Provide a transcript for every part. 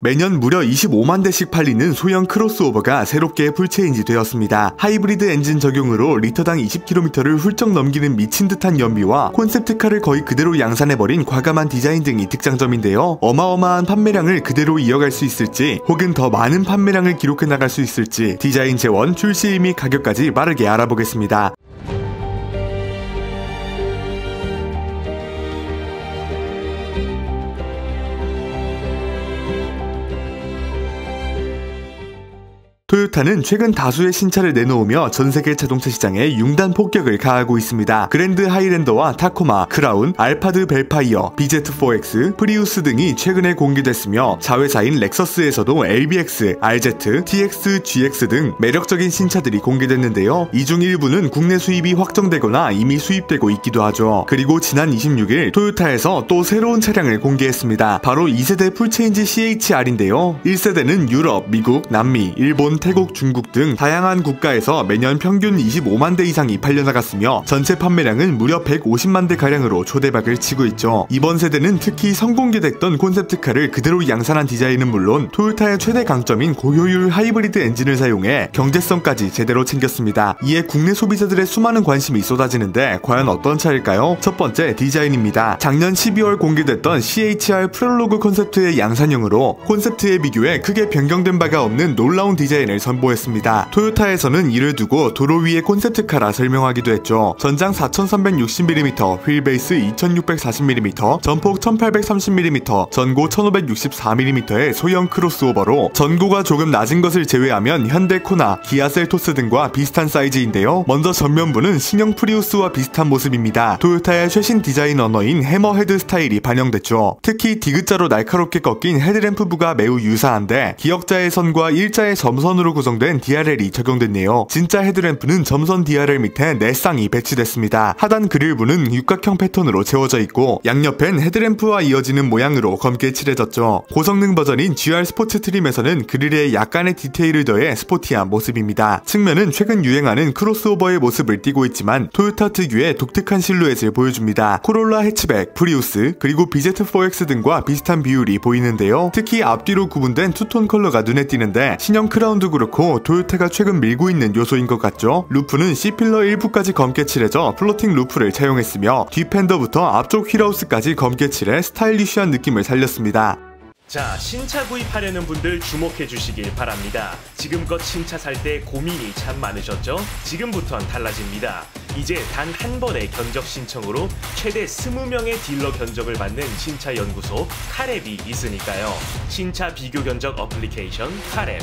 매년 무려 25만 대씩 팔리는 소형 크로스오버가 새롭게 풀체인지 되었습니다. 하이브리드 엔진 적용으로 리터당 20km를 훌쩍 넘기는 미친 듯한 연비와 콘셉트카를 거의 그대로 양산해버린 과감한 디자인 등이 특장점인데요. 어마어마한 판매량을 그대로 이어갈 수 있을지 혹은 더 많은 판매량을 기록해 나갈 수 있을지 디자인 재원, 출시일 및 가격까지 빠르게 알아보겠습니다. 토요타는 최근 다수의 신차를 내놓으며 전세계 자동차 시장에 융단 폭격을 가하고 있습니다. 그랜드 하이랜더와 타코마, 크라운, 알파드 벨파이어, BZ4X, 프리우스 등이 최근에 공개됐으며 자회사인 렉서스에서도 LBX, RZ, TX, GX 등 매력적인 신차들이 공개됐는데요. 이 중 일부는 국내 수입이 확정되거나 이미 수입되고 있기도 하죠. 그리고 지난 26일 토요타에서 또 새로운 차량을 공개했습니다. 바로 2세대 풀체인지 CHR인데요. 1세대는 유럽, 미국, 남미, 일본, 태국, 중국 등 다양한 국가에서 매년 평균 25만 대 이상이 팔려나갔으며 전체 판매량은 무려 150만 대 가량으로 초대박을 치고 있죠. 이번 세대는 특히 선공개됐던 콘셉트카를 그대로 양산한 디자인은 물론 토요타의 최대 강점인 고효율 하이브리드 엔진을 사용해 경제성까지 제대로 챙겼습니다. 이에 국내 소비자들의 수많은 관심이 쏟아지는데 과연 어떤 차일까요? 첫 번째, 디자인입니다. 작년 12월 공개됐던 CHR 프롤로그 콘셉트의 양산형으로 콘셉트에 비교해 크게 변경된 바가 없는 놀라운 디자인을 선보였습니다. 토요타에서는 이를 두고 도로 위의 콘셉트카라 설명하기도 했죠. 전장 4360mm, 휠베이스 2640mm, 전폭 1830mm, 전고 1564mm의 소형 크로스오버로 전고가 조금 낮은 것을 제외하면 현대 코나, 기아 셀토스 등과 비슷한 사이즈인데요. 먼저 전면부는 신형 프리우스와 비슷한 모습입니다. 토요타의 최신 디자인 언어인 해머 헤드 스타일이 반영됐죠. 특히 디귿자로 날카롭게 꺾인 헤드램프부가 매우 유사한데 기역자의 선과 일자의 점선으로 구성된 DRL이 적용됐네요. 진짜 헤드램프는 점선 DRL 밑에 4쌍이 배치됐습니다. 하단 그릴부는 육각형 패턴으로 채워져 있고 양옆엔 헤드램프와 이어지는 모양으로 검게 칠해졌죠. 고성능 버전인 GR 스포츠 트림에서는 그릴에 약간의 디테일을 더해 스포티한 모습입니다. 측면은 최근 유행하는 크로스오버의 모습을 띠고 있지만 토요타 특유의 독특한 실루엣을 보여줍니다. 코롤라 해치백, 프리우스, 그리고 BZ4X 등과 비슷한 비율이 보이는데요. 특히 앞뒤로 구분된 투톤 컬러가 눈에 띄는데 신형 크라운도 그렇고 토요타가 최근 밀고 있는 요소인 것 같죠. 루프는 C필러 일부까지 검게 칠해져 플로팅 루프를 차용했으며 뒷펜더부터 앞쪽 휠하우스까지 검게 칠해 스타일리쉬한 느낌을 살렸습니다. 자, 신차 구입하려는 분들 주목해 주시길 바랍니다. 지금껏 신차 살 때 고민이 참 많으셨죠? 지금부턴 달라집니다. 이제 단 한 번의 견적 신청으로 최대 20명의 딜러 견적을 받는 신차 연구소 카랩이 있으니까요. 신차 비교 견적 어플리케이션 카랩.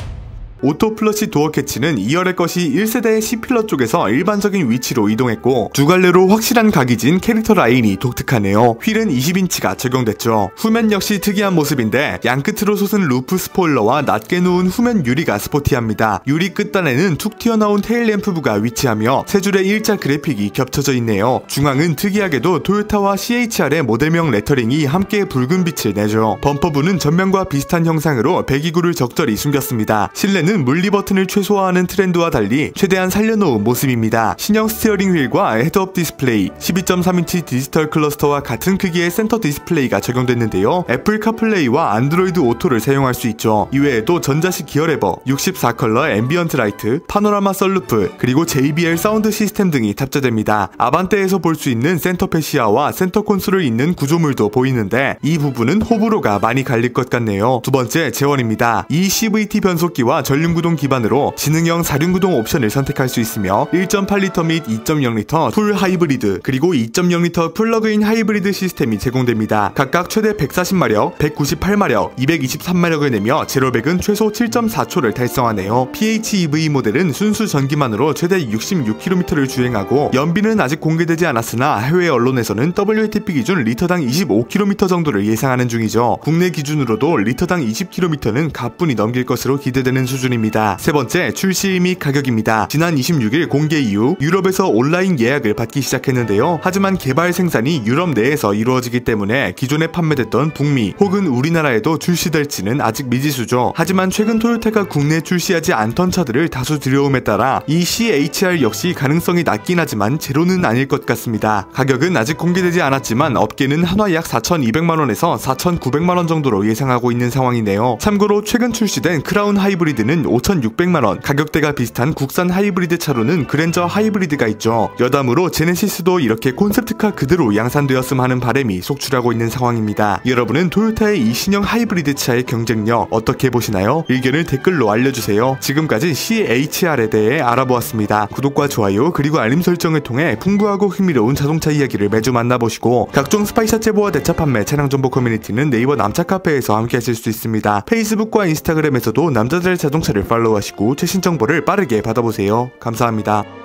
오토 플러시 도어 캐치는 2열의 것이 1세대의 C필러 쪽에서 일반적인 위치로 이동했고 두 갈래로 확실한 각이 진 캐릭터 라인이 독특하네요. 휠은 20인치가 적용됐죠. 후면 역시 특이한 모습인데 양끝으로 솟은 루프 스포일러와 낮게 놓은 후면 유리가 스포티합니다. 유리 끝단에는 툭 튀어나온 테일램프부가 위치하며 세 줄의 일자 그래픽이 겹쳐져 있네요. 중앙은 특이하게도 토요타와 CHR의 모델명 레터링이 함께 붉은 빛을 내죠. 범퍼부는 전면과 비슷한 형상으로 배기구를 적절히 숨겼습니다. 실내는 물리 버튼을 최소화하는 트렌드와 달리 최대한 살려놓은 모습입니다. 신형 스티어링 휠과 헤드업 디스플레이, 12.3인치 디지털 클러스터와 같은 크기의 센터 디스플레이가 적용됐는데요. 애플 카플레이와 안드로이드 오토를 사용할 수 있죠. 이외에도 전자식 기어 레버, 64컬러 앰비언트 라이트, 파노라마 썬루프, 그리고 JBL 사운드 시스템 등이 탑재됩니다. 아반떼에서 볼 수 있는 센터 패시아와 센터 콘솔을 잇는 구조물도 보이는데 이 부분은 호불호가 많이 갈릴 것 같네요. 두 번째, 재원입니다. 이 CVT 변속기와 전륜구동 기반으로 지능형 4륜구동 옵션을 선택할 수 있으며 1.8L 및 2.0L 풀 하이브리드 그리고 2.0L 플러그인 하이브리드 시스템이 제공됩니다. 각각 최대 140마력, 198마력, 223마력을 내며 제로백은 최소 7.4초를 달성하네요. PHEV 모델은 순수 전기만으로 최대 66km를 주행하고 연비는 아직 공개되지 않았으나 해외 언론에서는 WLTP 기준 리터당 25km 정도를 예상하는 중이죠. 국내 기준으로도 리터당 20km는 가뿐히 넘길 것으로 기대되는 수준입니다. 버전입니다. 세 번째, 출시 및 가격입니다. 지난 26일 공개 이후 유럽에서 온라인 예약을 받기 시작했는데요. 하지만 개발 생산이 유럽 내에서 이루어지기 때문에 기존에 판매됐던 북미 혹은 우리나라에도 출시될지는 아직 미지수죠. 하지만 최근 토요타가 국내에 출시하지 않던 차들을 다수 들여옴에 따라 이 CHR 역시 가능성이 낮긴 하지만 제로는 아닐 것 같습니다. 가격은 아직 공개되지 않았지만 업계는 한화 약 4,200만원에서 4,900만원 정도로 예상하고 있는 상황이네요. 참고로 최근 출시된 크라운 하이브리드는 5,600만원, 가격대가 비슷한 국산 하이브리드 차로는 그랜저 하이브리드가 있죠. 여담으로 제네시스도 이렇게 콘셉트카 그대로 양산되었음 하는 바람이 속출하고 있는 상황입니다. 여러분은 토요타의 이 신형 하이브리드 차의 경쟁력 어떻게 보시나요? 의견을 댓글로 알려주세요. 지금까지 CHR에 대해 알아보았습니다. 구독과 좋아요 그리고 알림 설정을 통해 풍부하고 흥미로운 자동차 이야기를 매주 만나보시고 각종 스파이샷 제보와 대차 판매, 차량 정보 커뮤니티는 네이버 남차 카페에서 함께 하실 수 있습니다. 페이스북과 인스타그램에서도 남자들의 자동차를 팔로우하시고 최신 정보를 빠르게 받아보세요. 감사합니다.